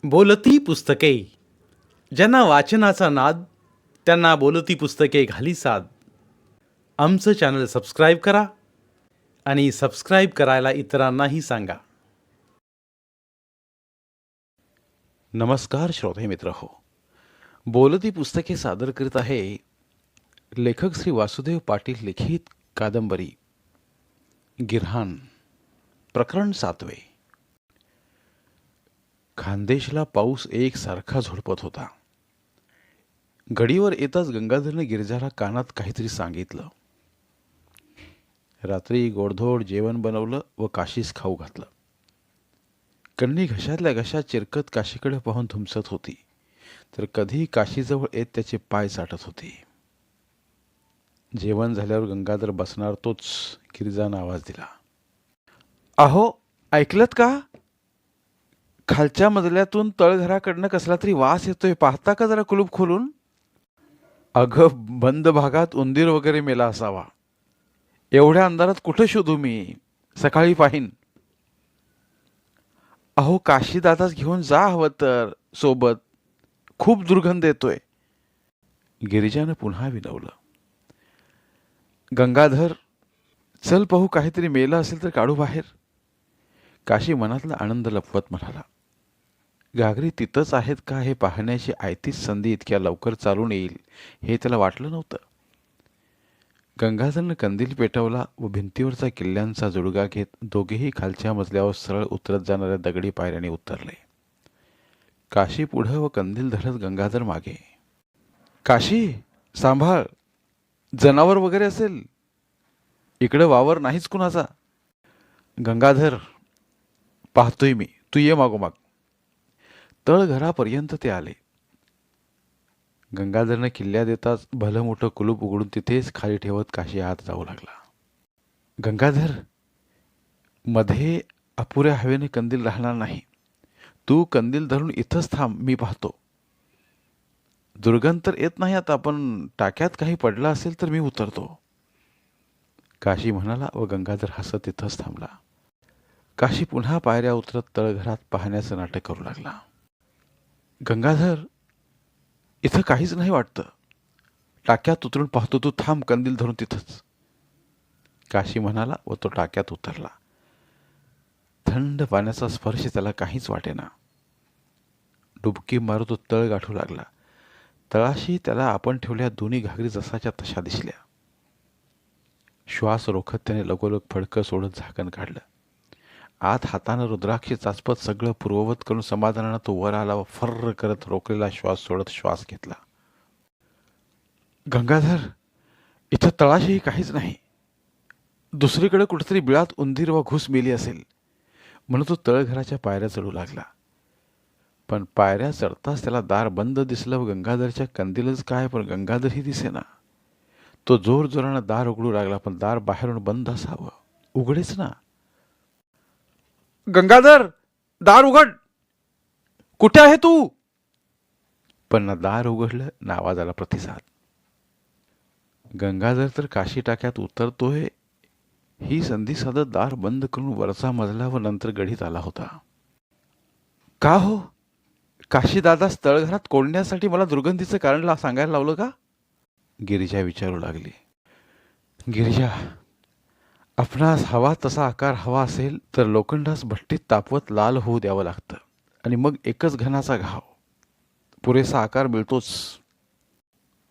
बोलती पुस्तके. ज्यांना वाचनाचा नाद, त्यांना बोलती पुस्तके घाली साद. आमचं चॅनल सबस्क्राईब करा आणि सबस्क्राईब करायला इतरांनाही सांगा. नमस्कार श्रोते मित्र हो. बोलती पुस्तके सादर करीत आहे लेखक श्री वासुदेव पाटील लिखित कादंबरी गिरहान, प्रकरण 7. खानदेशला पाऊस एकसारखा झोडपत होता. गडीवर येताच गंगाधरने गिरजाला कानात काहीतरी सांगितलं. रात्री गोडधोड जेवण बनवलं व काशीस खाऊ घातलं. कन्नी घशातल्या घशात चिरकत काशीकडे पाहून धुमसत होती, तर कधी काशीजवळ येत त्याचे पाय चाटत होते. जेवण झाल्यावर गंगाधर बसणार तोच गिरिजानं आवाज दिला. अहो, ऐकलत का? खालच्या मजल्यातून तळघराकडनं कसला तरी वास येतोय, पाहता का जरा कुलूप खोलून? अगं, बंद भागात उंदीर वगैरे मेला असावा. एवढ्या अंधारात कुठं शोधू मी? सकाळी पाहीन. अहो, काशीदादाच घेऊन जा हवं तर सोबत, खूप दुर्गंध येतोय. गिरिजानं पुन्हा विनवलं. गंगाधर, चल पाहू, काहीतरी मेलं असेल तर काढू बाहेर. काशी मनातला आनंद लपवत म्हणाला. घागरी तिथंच आहेत का हे पाहण्याची आयतीच संधी इतक्या लवकर चालून येईल हे त्याला वाटलं नव्हतं. गंगाधरनं कंदील पेटवला व भिंतीवरचा किल्ल्यांचा जुडगा घेत दोघेही खालच्या मजल्यावर सरळ उतरत जाणाऱ्या दगडी पायऱ्याने उतरले. काशी पुढं व कंदील धरत गंगाधर मागे. काशी, सांभाळ, जनावर वगैरे असेल. इकडं वावर नाहीच कुणाचा. गंगाधर, पाहतोय मी, तू ये मागोमाग. तळघरापर्यंत ते आले. गंगाधरनं किल्ल्या देताच भलं मोठं कुलूप उघडून तिथेच खाली ठेवत काशी आत जाऊ लागला. गंगाधर, मध्ये अपुऱ्या हवेने कंदील राहणार नाही. तू कंदील धरून इथंच थांब, मी पाहतो. दुर्गंध तर येत नाही आता, पण टाक्यात काही पडला असेल तर मी उतरतो, काशी म्हणाला व गंगाधर हसत तिथंच थांबला. काशी पुन्हा पायऱ्या उतरत तळघरात पाहण्याचं नाटक करू लागला. गंगाधर, इथं काहीच नाही वाटतं. टाक्यात उतरून पाहतो, तू थांब कंदील धरून तिथंच, काशी म्हणाला व तो टाक्यात उतरला. थंड पाण्याचा स्पर्श त्याला काहीच वाटेना. डुबकी मारत तो तळ गाठू लागला. तळाशी त्याला आपण ठेवल्या दोन्ही घागरी जसाच्या तशा दिसल्या. श्वास रोखत त्याने लगोलग फडकं सोडत झाकण काढलं. आत हातानं रुद्राक्षी चाचपत सगळं पूर्ववत करून समाधानानं तो वर आला व फर्र करत रोखलेला श्वास सोडत श्वास घेतला. गंगाधर, इथं तळाशीही काहीच नाही. दुसरीकडे कुठेतरी बिळात उंदीर व घुस मेली असेल म्हणून तो तळघराच्या पायऱ्या चढू लागला. पण पायऱ्या चढताच त्याला दार बंद दिसलं व गंगाधरच्या कंदीलच काय, पण गंगाधरही दिसेना. तो जोरजोरानं दार उघडू लागला, पण दार बाहेरून बंद असावं, उघडेच ना. गंगाधर, दार उघड, कुठे आहे तू? पण ना दार उघडलं ना आवाजाला प्रतिसाद. गंगाधर तर काशी टाक्यात उतरतोय ही संधी साधत दार बंद करून वरचा मजला व नंतर गढीत आला होता. का हो, काशीदादा तळघरात कोंडण्यासाठी मला दुर्गंधीचं कारण सांगायला लावलं का? गिरिजा विचारू लागली. गिरिजा, आपणास हवा तसा आकार हवा असेल तर लोखंडास भट्टीत तापवत लाल होऊ द्यावं लागतं आणि मग एकच घनाचा घाव, पुरेसा आकार मिळतोच.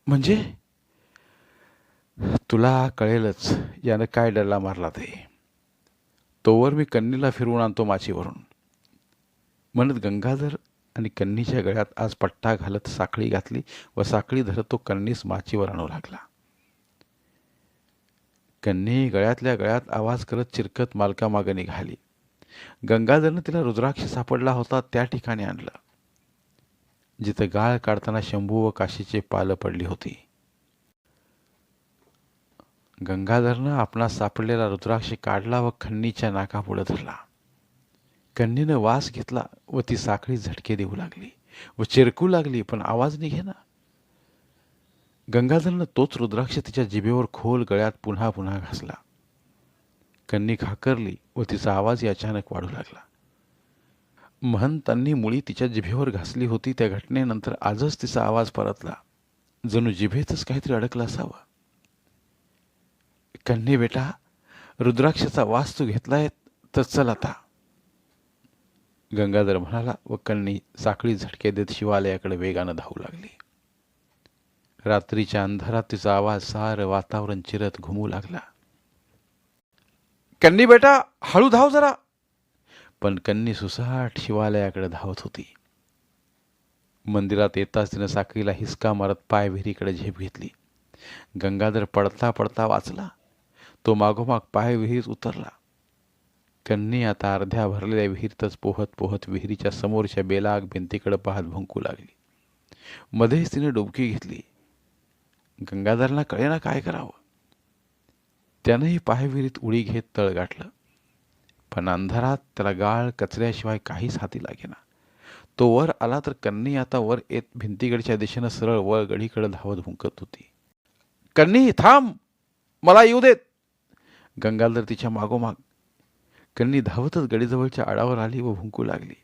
म्हणजे? तुला कळेलच यानं काय डल्ला मारला ते. तोवर मी कन्नीला फिरवून आणतो माचीवरून, म्हणत गंगाधर आणि कन्नीच्या गळ्यात आज पट्टा घालत साखळी घातली व साखळी धरत तो कन्नीस माचीवर आणू लागला. कन्नी गळ्यातल्या गळ्यात आवाज करत चिरकत मालकामागे निघाली. गंगाधरनं तिला रुद्राक्ष सापडला होता त्या ठिकाणी आणलं, जिथं गाळ काढताना शंभू व काशीचे पालं पडली होती. गंगाधरनं आपणास सापडलेला रुद्राक्ष काढला व खन्नीच्या नाकापुढं धरला. कन्नीनं वास घेतला व ती साखळी झटके देऊ लागली व चिरकू लागली, पण आवाज निघेना. गंगाधरनं तोच रुद्राक्ष तिच्या जिभेवर खोल गळ्यात पुन्हा पुन्हा घासला. कन्नी खाकरली व तिचा आवाज अचानक वाढू लागला. महंतांनी मुळी तिच्या जिभेवर घासली होती त्या घटनेनंतर आजच तिचा आवाज परतला, जणू जिभेतच काहीतरी अडकलं असावं. कन्हे बेटा, रुद्राक्षाचा वास तू घेतलाय तर चल आता, गंगाधर म्हणाला व कन्नी साखळी झटके देत शिवालयाकडे वेगानं धावू लागली. रात्रीच्या अंधारात तिचा आवाज सारं वातावरण चिरत घुमू लागला. कन्नी बेटा, हळू धाव जरा. पण कन्नी सुसाट शिवालयाकडे धावत होती. मंदिरात येताच तिनं साखळीला हिसका मारत पाय विहिरीकडे झेप घेतली. गंगाधर पडता पडता वाचला. तो मागोमाग पाय विहिरीत उतरला. कन्नी आता अर्ध्या भरलेल्या विहिरीतच पोहत पोहत विहिरीच्या समोरच्या बेलाग भिंतीकडे पाहत भुंकू लागली. मध्येच तिने डुबकी घेतली. गंगाधरला कळेना काय करावं. त्यानंही पाय विहिरीत उडी घेत तळ गाठलं. पण अंधारात त्याला गाळ कचऱ्याशिवाय काहीच हाती लागेना. तो वर आला तर कन्नी आता वर येत भिंतीकडच्या दिशेनं सरळ वर गडीकडे धावत भुंकत होती. कन्नी थांब, मला येऊ देत. गंगाधर तिच्या मागोमाग. कन्नी धावतच गडीजवळच्या आडावर आली व भुंकू लागली.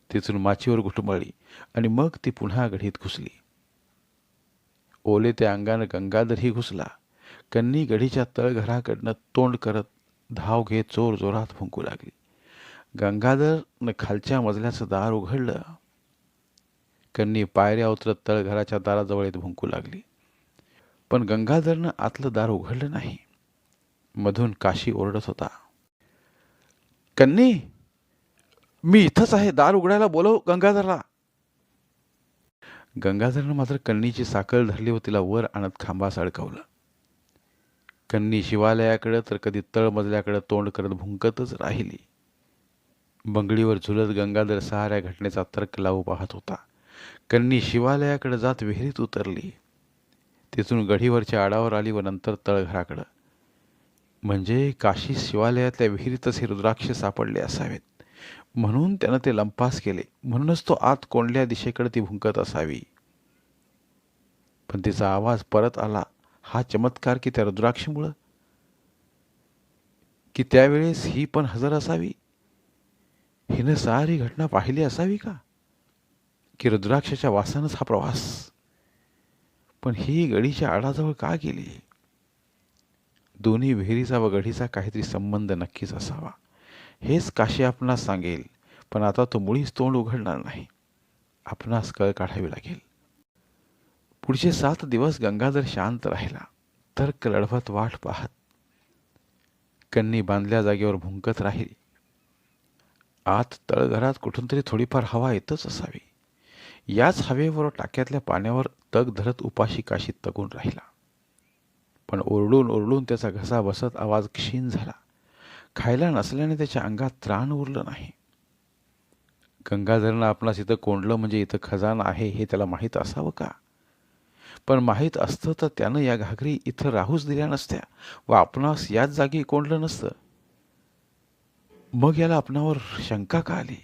तिथून माचीवर घुटमळली आणि मग ती पुन्हा गडीत घुसली. ओले त्या अंगानं गंगाधरही घुसला. कन्नी गडीच्या तळघराकडनं तोंड करत धाव घेत जोर जोरात भुंकू लागली. गंगाधरनं खालच्या मजल्याचं दार उघडलं. कन्नी पायऱ्या उतरत तळघराच्या दाराजवळ येत भुंकू लागली. पण गंगाधरनं आतलं दार उघडलं नाही. मधून काशी ओरडत होता, कन्नी, मी इथंच आहे, दार उघडायला बोलव गंगाधरला. गंगाधरनं मात्र कन्नीची साखळ धरली व तिला वर आणत खांबास अडकवलं. कन्नी शिवालयाकडे तर कधी तळमजल्याकडे तोंड करत भुंकतच राहिली. बंगडीवर झुलत गंगाधर साऱ्या घटनेचा तर्क लावू पाहत होता. कन्नी शिवालयाकडे जात विहिरीत उतरली. तिथून गढीवरच्या आडावर आली व नंतर तळघराकडं. म्हणजे काशी शिवालयातल्या विहिरीतच हे रुद्राक्ष सापडले असावेत, म्हणून त्यानं ते लंपास केले. म्हणूनच तो आत कोंडल्या दिशेकडे ती भुंकत असावी. पण तिचा आवाज परत आला हा चमत्कार की त्या रुद्राक्षमुळं, की त्यावेळेस ही पण हजर असावी. हिनं सारी घटना पाहिली असावी का, की रुद्राक्षाच्या वासानंच हा प्रवास. पण ही गडीच्या आडाजवळ का गेली. दोन्ही विहिरीचा व गढीचा काहीतरी संबंध नक्कीच असावा. हेच काशी आपणास सांगेल. पण आता तो मुळीच तोंड उघडणार नाही. आपणास कळ काढावी लागेल. पुढचे 7 दिवस गंगाधर शांत राहिला, तर्क लढवत वाट पाहत. कन्नी बांधल्या जागेवर भुंकत राहिली. आत तळघरात कुठून तरी थोडीफार हवा येतच असावी. याच हवेवर टाक्यातल्या पाण्यावर तग धरत उपाशी काशी तगून राहिला. पण ओरडून ओरडून त्याचा घसा बसत आवाज क्षीण झाला. खायला नसल्याने त्याच्या अंगात त्राण उरलं नाही. गंगाधरनं आपणास इथं कोंडलं म्हणजे इथं खजाना आहे हे त्याला माहीत असावं का. पण माहीत असतं तर त्यानं या घागरी इथं राहूच दिल्या नसत्या व आपणास याच जागी कोंडलं नसतं. मग याला आपणावर शंका का आली,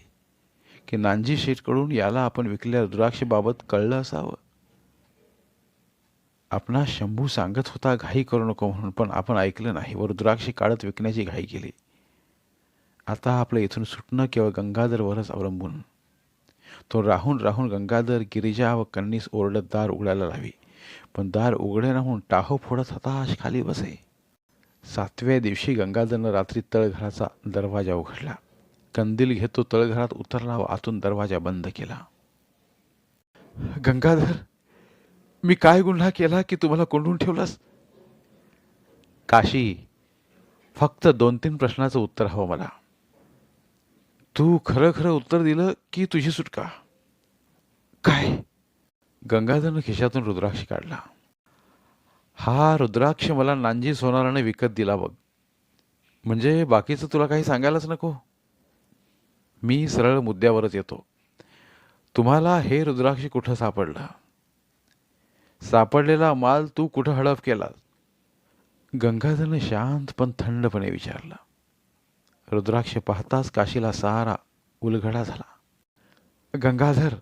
की नानजी शेठकडून याला आपण विकलेल्या रुद्राक्षबाबत कळलं असावं. आपणा शंभू सांगत होता घाई करू नको म्हणून, पण आपण ऐकलं नाही व रुद्राक्षी काढत विकण्याची घाई केली. आता आपलं इथून सुटणं केवळ गंगाधरवरच अवलंबून. तो राहून राहून गंगाधर, गिरिजा व कन्नीस ओरडत दार उघडायला लावी. पण दार उघडे राहून टाहो फोडत हताश खाली बसे. 7व्या दिवशी गंगाधरनं रात्री तळघराचा दरवाजा उघडला. कंदील घेत तो तळघरात उतरला व आतून दरवाजा बंद केला. गंगाधर, मी काय गुन्हा केला की तुम्हाला कोंडून ठेवलास. काशी, फक्त 2-3 प्रश्नाचं उत्तर हवं मला. तू खरं खरं उत्तर दिलं की तुझी सुटका. काय. गंगाधरनं खिशातून रुद्राक्ष काढला. हा रुद्राक्ष मला नानजी सोनाराने विकत दिला बघ. म्हणजे बाकीचं तुला काही सांगायलाच नको. मी सरळ मुद्द्यावरच येतो. तुम्हाला हे रुद्राक्ष कुठं सापडलं. सापडलेला माल तू कुठं हडप केला. गंगाधरने शांत पण थंडपणे विचारलं. रुद्राक्ष पाहताच काशीला सारा उलगडा झाला. गंगाधर,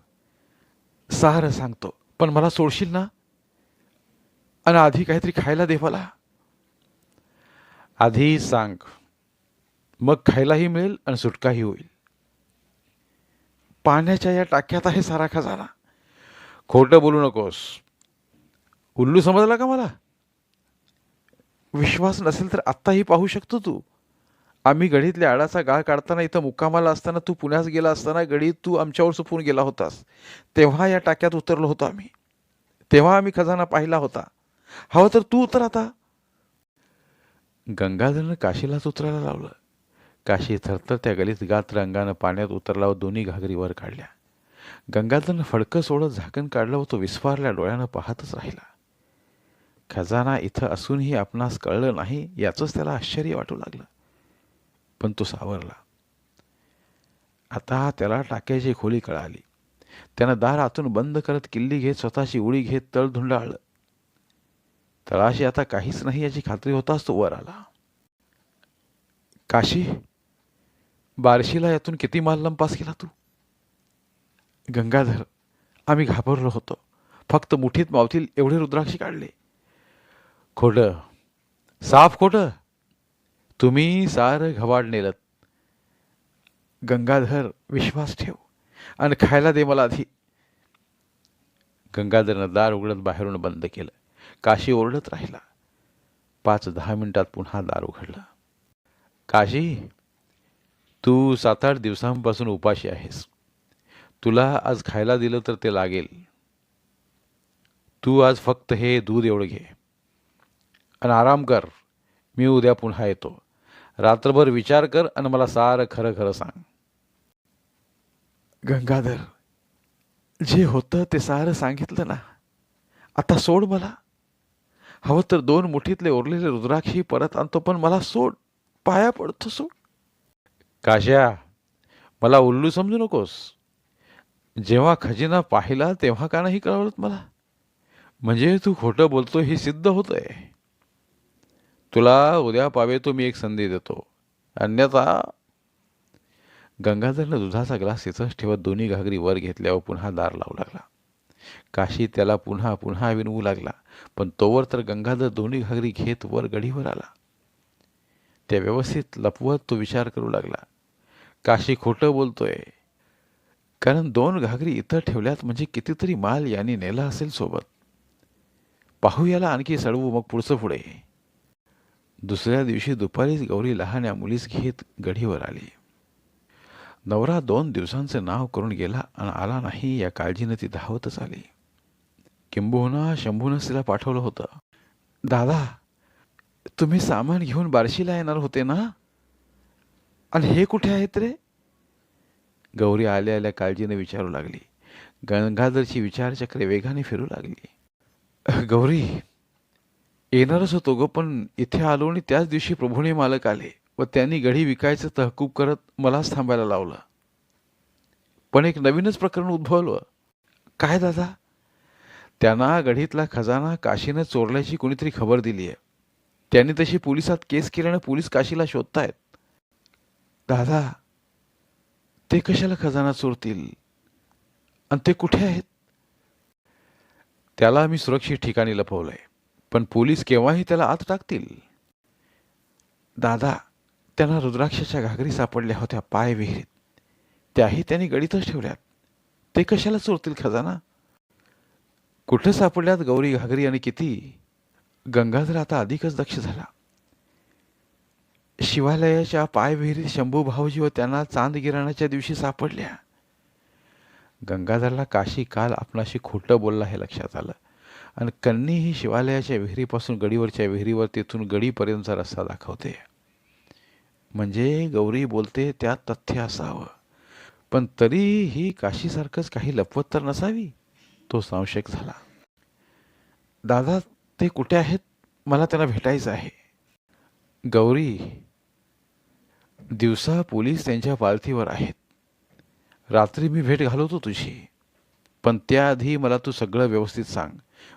सारं सांगतो, पण मला सोडशील ना. आणि आधी काहीतरी खायला दे मला. आधी सांग, मग खायलाही मिळेल आणि सुटकाही होईल. पाण्याच्या या टाक्यात आहे सारा खजाना. खोटं बोलू नकोस. उल्लू समजला का मला? विश्वास नसेल तर आत्ताही पाहू शकतो तू. आम्ही गडीतल्या आडाचा गाळ काढताना इथं मुक्कामाला असताना, तू पुण्यास गेला असताना गडीत तू आमच्यावर सुपून गेला होतास. तेव्हा या टाक्यात उतरलो होतो आम्ही. तेव्हा आम्ही खजाना पाहिला होता. हवं तर तू उतर आता. गंगाधरनं काशीलाच उतरायला लावलं. काशी थरथर त्या गलीत गात्र अंगानं पाण्यात उतरला व दोन्ही घागरी वर काढल्या. गंगाधरनं फडकं सोडत झाकण काढलं व तो विस्फारल्या डोळ्यानं पाहतच राहिला. खजाना इथं असूनही आपणास कळलं नाही याचंच त्याला आश्चर्य वाटू लागलं. पण तो सावरला. आता त्याला टाक्याची खोली कळाली. त्यानं दार आतून बंद करत किल्ली घेत स्वतःची उडी घेत तळ धुंडाळलं. तळाशी आता काहीच नाही याची खात्री होताच तो वर आला. काशी, बार्शीला यातून किती माल लंपास केला तू? गंगाधर, आम्ही घाबरलो होतो. फक्त मुठीत मावतील एवढे रुद्राक्षी काढले. खोटं, साफ खोटं. तुम्ही सारं घवाड नेलत. गंगाधर, विश्वास ठेव आणि खायला दे मला आधी. गंगाधरनं दार उघडत बाहेरून बंद केलं. काशी ओरडत राहिला. 5-10 मिनिटात पुन्हा दार उघडलं. काशी, तू 7-8 दिवसांपासून उपाशी आहेस. तुला आज खायला दिलं तर ते लागेल. तू आज फक्त हे दूध एवढं घे आणि आराम कर. मी उद्या पुन्हा येतो. रात्रभर विचार कर आणि मला सारं खरं खरं सांग. गंगाधर, जे होतं ते सारं सांगितलं ना. आता सोड मला. हवं तर 2 मुठीतले ओरलेले रुद्राक्षी परत आणतो, पण मला सोड. पाया पडतो, सोड. काश्या, मला उल्लू समजू नकोस. जेव्हा खजिना पाहिला तेव्हा का नाही कळवलंत मला? म्हणजे तू खोटं बोलतो हे सिद्ध होतंय. तुला उद्या पावे तो मी एक संधी देतो, अन्यथा. गंगाधरनं दुधाचा ग्लास तिथंच ठेवत दोन्ही घागरी वर घेतल्यावर पुन्हा दार लावू लागला. काशी त्याला पुन्हा पुन्हा विनवू लागला, पण तोवर तर गंगाधर दोन्ही घागरी घेत वर गडीवर आला. त्या व्यवस्थित लपवत तो विचार करू लागला. काशी खोटं बोलतोय, कारण 2 घागरी इथं ठेवल्यात म्हणजे कितीतरी माल यांनी नेला असेल सोबत. पाहू याला आणखी सडवू, मग पुढचं पुढे. दुसऱ्या दिवशी दुपारीच गौरी लहान्या मुलीस घेत गडीवर आली. नवरा 2 दिवसांचं नाव करून गेला आणि आला नाही या काळजीनं ती धावतच आली. किंबहुना शंभूनंच तिला पाठवलं होतं. दादा, तुम्ही सामान घेऊन बार्शीला येणार होते ना? आणि हे कुठे आहेत रे? गौरी आल्या आल्या काळजीने विचारू लागली. गंगाधरची विचारचक्रे वेगाने फिरू लागली. गौरी, येणारच होतो ग, पण इथे आलो आणि त्याच दिवशी प्रभूने मालक आले व त्यांनी गढी विकायचं तहकूब करत मलाच थांबायला लावलं. पण एक नवीनच प्रकरण उद्भवलं. काय दादा? त्यांना गढीतला खजाना काशीनं चोरल्याची कोणीतरी खबर दिली आहे. त्यांनी तशी पोलिसात केस केल्यानं पोलीस काशीला शोधतायत. दादा, ते कशाला खजाना चोरतील? आणि ते कुठे आहेत? त्याला आम्ही सुरक्षित ठिकाणी लपवलंय, पण पोलीस केव्हाही त्याला आत टाकतील. दादा, त्यांना रुद्राक्षाच्या घागरी सापडल्या होत्या पाय विहिरीत. त्याही त्यांनी गडीतच ठेवल्यात. ते कशाला चोरतील खजाना? कुठं सापडल्यात गौरी घागरी आणि किती? गंगाधर आता अधिकच दक्ष झाला. शिवालयाच्या पाय विहिरीत शंभू भाऊजी व त्यांना चांदगिरणाच्या दिवशी सापडल्या. गंगाधरला काशी काल आपणाशी खोटं बोलला हे लक्षात आलं आणि कन्नीही शिवालयाच्या विहिरीपासून गडीवरच्या विहिरीवर तेथून गडीपर्यंतचा रस्ता दाखवते. म्हणजे गौरी बोलते त्यात तथ्य असावं, पण तरीही काशीसारखंच काही लपवत तर नसावी. तो संशयक झाला. दादा, ते कुठे आहेत? मला त्यांना भेटायचं आहे. गौरी, दिवसा पोलीस त्यांच्या पालथीवर आहेत. रात्री मी भेट घालवतो तुझी, पण त्याआधी मला तू सगळं व्यवस्थित सांग,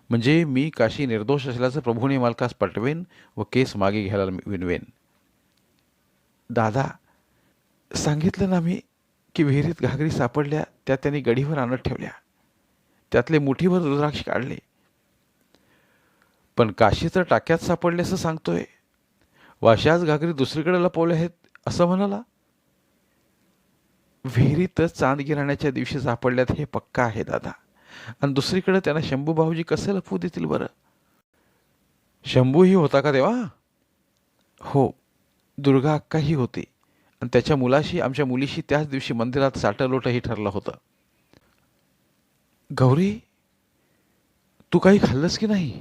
म्हणजे मी काशी निर्दोष असल्याचं प्रभूने मालकास पटवेन व केस मागे घ्यायला विनवेन. दादा, सांगितलं ना मी की विहिरीत घागरी सापडल्या, त्या त्यांनी गडीवर आणत ठेवल्या. त्यातले मुठीभर रुद्राक्ष काढले. पण काशी तर टाक्यात सापडले असं सांगतोय. व अशाच घागरी दुसरीकडे लपवल्या आहेत असं म्हणाला. विहिरीतच चांदगिराण्याच्या दिवशी सापडल्यात हे पक्का आहे दादा. आणि दुसरीकडे त्यांना शंभू भाऊजी कसे लपवू देतील बरं? शंभूही होता का तेव्हा? हो, दुर्गा अक्काही होती. आणि त्याच्या मुलाशी, आमच्या मुलीशी त्याच दिवशी मंदिरात साटलोटही ठरलं होतं. गौरी, तू काही खाल्लंस की नाही?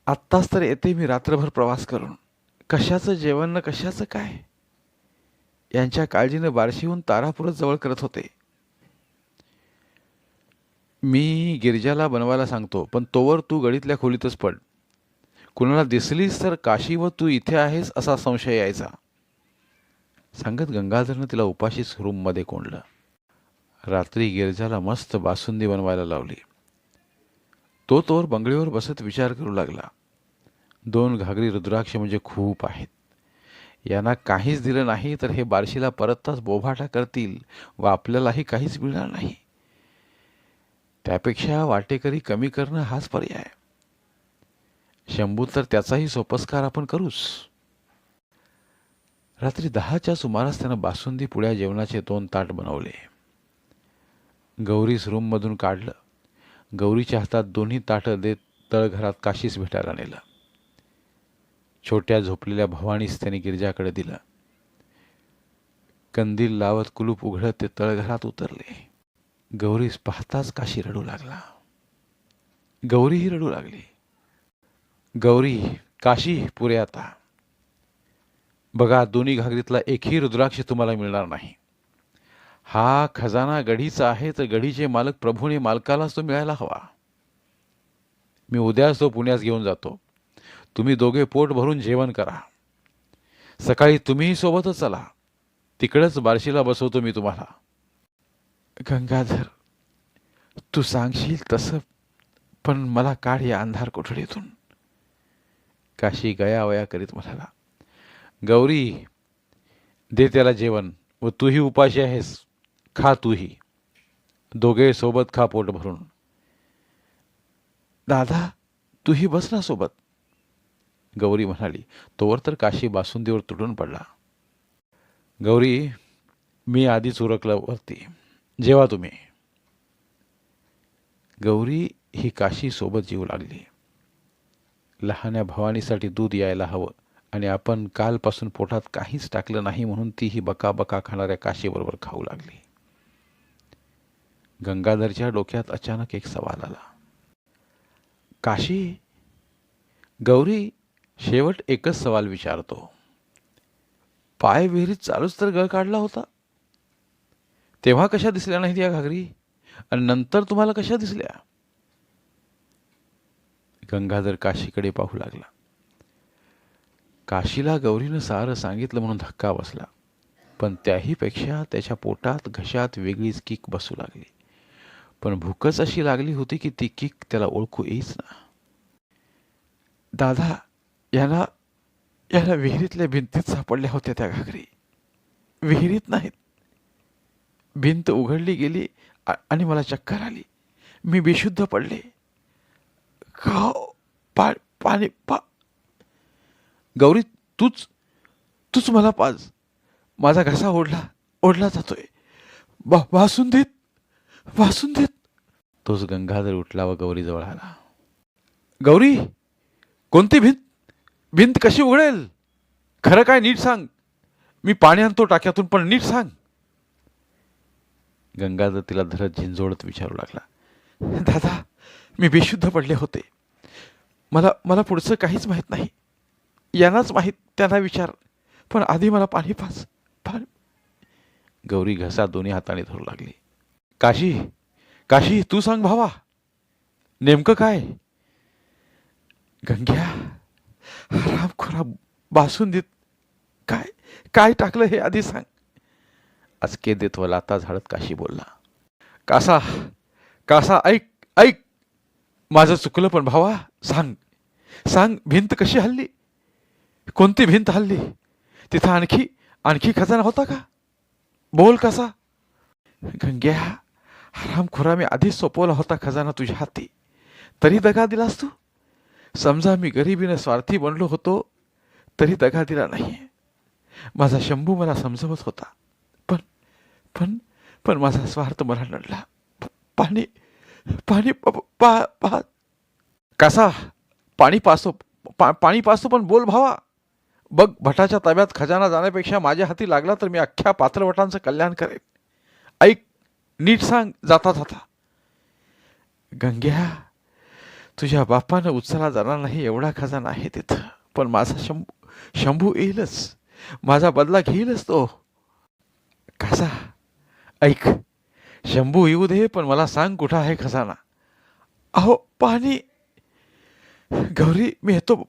आत्ताच तर येते मी रात्रभर प्रवास करून. कशाचं जेवण न कशाचं काय. यांच्या काळजीनं बार्शीहून तारापूरच जवळ करत होते. मी गिरजाला बनवायला सांगतो, पण तोवर तू गडीतल्या खोलीतच पड. कुणाला दिसलीस तर काशी व तू इथे आहेस असा संशय यायचा. सांगत गंगाधरनं तिला उपाशीच रूममध्ये कोंडलं. रात्री गिरजाला मस्त बासुंदी बनवायला लावली. तो तोवर बंगळीवर बसत विचार करू लागला. 2 घागरी रुद्राक्ष म्हणजे खूप आहेत. यांना काहीच दिलं नाही तर हे बार्शीला परतताच बोभाटा करतील व आपल्यालाही काहीच मिळणार नाही. त्यापेक्षा वाटेकरी कमी करणं हाच पर्याय. शंभू तर त्याचाही सोपस्कार आपण करूच. रात्री 10च्या सुमारास त्यानं बासुंदी पुड्या जेवणाचे 2 ताट बनवले. गौरीस रूममधून काढलं. गौरीच्या हातात दोन्ही ताटं देत तळघरात काशीस भेटायला नेलं. छोट्या झोपलेल्या भवानीस त्यांनी गिरजाकडे दिलं. कंदील लावत कुलूप उघडत ते तळघरात उतरले. गौरीस पाहताच काशी रडू लागला. गौरीही रडू लागली. गौरी, काशी, पुरे आता. बघा, दोन्ही घागरीतला एकही रुद्राक्ष तुम्हाला मिळणार नाही. हा खजाना गढीचा आहे तर गढीचे मालक प्रभूने मालकालाच तो मिळायला हवा. मी उद्याच तो पुण्यास घेऊन जातो. तुम्ही दोघे पोट भरून जेवण करा. सकाळी तुम्हीही सोबतच चला. तिकडेच बार्शीला बसवतो मी तुम्हाला. गंगाधर, तू सांगशील तसं, पण मला काढ या अंधार कोठडीतून. काशी गयावया करीत म्हणाला. गौरी, दे त्याला जेवण व तूही उपाशी आहेस. खा तूही. दोघे सोबत खा पोट भरून. दादा, तूही बस ना सोबत, गौरी म्हणाली. तोवर तर काशी बासुंदीवर तुटून पडला. गौरी, मी आधीच उरकलं वरती. जेवा तुम्ही. गौरी ही काशी सोबत जीव लागली. लहान्या भवानीसाठी दूध यायला हवं आणि आपण कालपासून पोटात काहीच टाकलं नाही म्हणून तीही बका बका खाणाऱ्या काशीबरोबर खाऊ लागली. गंगाधरच्या डोक्यात अचानक एक सवाल आला. काशी, गौरी शेवट एकच सवाल विचारतो. पाय विहिरीत चालूच तर गळ काढला होता, तेव्हा कशा दिसल्या नाहीत या घागरी? आणि नंतर तुम्हाला कशा दिसल्या? गंगाधर काशीकडे पाहू लागला. काशीला गौरीनं सारं सांगितलं म्हणून धक्का बसला, पण त्याहीपेक्षा त्याच्या पोटात घशात वेगळीच किक बसू लागली. पण भूकच अशी लागली होती की ती किक त्याला ओळखू येईच ना. दादा, याला याला विहिरीतल्या भिंतीत सापडल्या होत्या त्या घागरी. विहिरीत नाहीत. भिंत उघडली गेली आणि मला चक्कर आली. मी बेशुद्ध पडले. पाणी पा गौरी, तूच तूच मला पाज. माझा घसा ओढला जातोय. वासून देत. तोच गंगाधर उठला व गौरीजवळ आला. गौरी, कोणती भिंत कशी उघडेल? खरं काय नीट सांग. मी पाणी आणतो टाक्यातून, पण नीट सांग. गंगाधर तिला धरत झिंजोडत विचारू लागला. दादा, मी बेशुद्ध पडले होते. मला पुढचं काहीच माहीत नाही. यांनाच माहीत, त्यांना विचार. पण आधी मला पाणी पाज. गौरी घसा दोन्ही हाताने धरू लागली. काशी, तू सांग भावा, नेमकं काय? गंग्या, रामखोरा बासुंदीत काय टाकलं हे आधी सांग. अचके देत व लाता झाडत काशी बोलला. कासा, ऐक. माझं चुकलं, पण भावा सांग, भिंत कशी हल्ली? कोणती भिंत हल्ली? तिथं आणखी खजाना होता का? बोल कसा. गंग्या, हरामखोरा, मी आधीच सोपवला होता खजाना तुझ्या हाती, तरी दगा दिलास तू. समजा मी गरिबीनं स्वार्थी बनलो होतो तरी दगा दिला नाही. माझा शंभू मला समजवत होता, पण पण माझा स्वार्थ मला नडला. पाणी पाणी प- पा पा कसा पाणी पासो पाणी पासतो, पण बोल भावा. बघ, भटाच्या ताब्यात खजाना जाण्यापेक्षा माझ्या हाती लागला तर मी अख्ख्या पात्रवटांचं कल्याण करेन. ऐक, नीट सांग जाता जाता. गंग्या, तुझ्या बापानं उचलला जाणार नाही एवढा खजाना आहे तिथं. पण माझा शंभू येईलच, माझा बदला घेईलच तो. कसा? ऐक, शंभू येऊ दे, पण मला सांग कुठं आहे खजाना. अहो पाणी. गौरी, मी येतो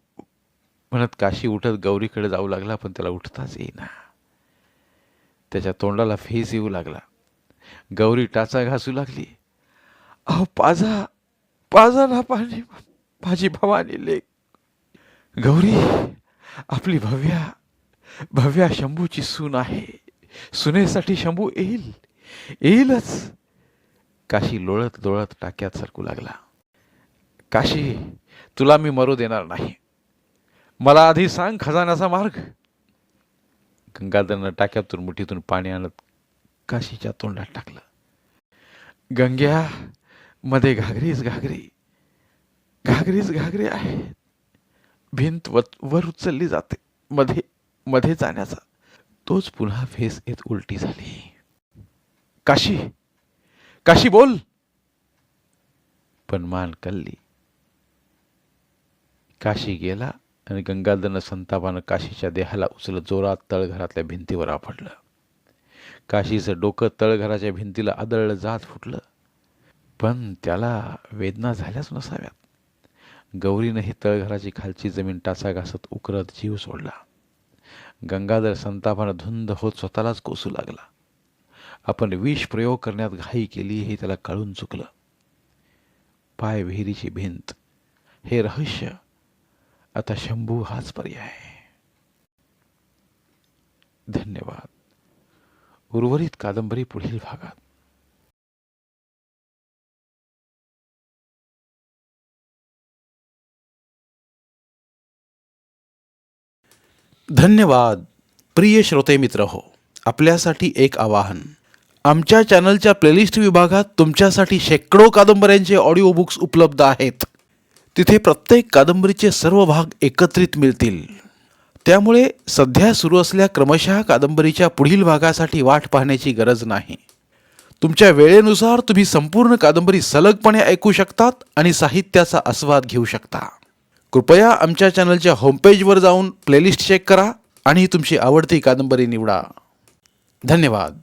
म्हणत काशी उठत गौरीकडे जाऊ लागला, पण त्याला उठताच येईना. त्याच्या तोंडाला फेस येऊ लागला. गौरी टाचा घासू लागली. अहो पाजा, पाजा ना पाणी, माझी भवानी लेक. गौरी, आपली भव्या शंभूची सून आहे. सुनेसाठी शंभू येईलच. काशी लोळत लोळत टाक्यात सरकू लागला. काशी, तुला मी मरू देणार नाही. मला आधी सांग खजान्याचा मार्ग. गंगाधरनं टाक्यातून मुठीतून पाणी आणत काशीच्या तोंडात टाकलं. गंग्या, मध्ये घागरीच घागरी आहे. भिंत वर उचलली जाते. मध्ये जाण्याचा तोच पुन्हा फेस येत उलटी झाली. काशी बोल. पण मान कल्ली. काशी गेला आणि गंगाधरनं संतापानं काशीच्या देहाला उचलत जोरात तळघरातल्या भिंतीवर आपटलं. काशीचं डोकं तळघराच्या भिंतीला आदळलं जात फुटलं. पण त्याला वेदना झाल्याच नसाव्यात. गौरीनंही तळघराची खालची जमीन टाचा घासत उकरत जीव सोडला. गंगाधर संतापानं धुंद होत स्वतःलाच कोसू लागला. आपण विष प्रयोग करण्यात घाई केली हे त्याला कळून चुकलं. पाय विहिरीची भिंत हे रहस्य. आता शंभू हाच पर्याय. धन्यवाद. उर्वरित कादंबरी पुढील भागात. धन्यवाद. प्रिय श्रोते मित्र हो, आपल्यासाठी एक आवाहन. आमच्या चॅनलच्या प्लेलिस्ट विभागात तुमच्यासाठी शेकडो कादंबऱ्यांचे ऑडिओ बुक्स उपलब्ध आहेत. तिथे प्रत्येक कादंबरीचे सर्व भाग एकत्रित मिळतील. त्यामुळे सध्या सुरू असलेल्या क्रमशः कादंबरीच्या पुढील भागासाठी वाट पाहण्याची गरज नाही. तुमच्या वेळेनुसार तुम्ही संपूर्ण कादंबरी सलगपणे ऐकू शकतात आणि साहित्याचा आस्वाद घेऊ शकता. कृपया आमच्या चॅनलच्या होमपेजवर जाऊन प्लेलिस्ट चेक करा आणि तुमची आवडती कादंबरी निवडा. धन्यवाद.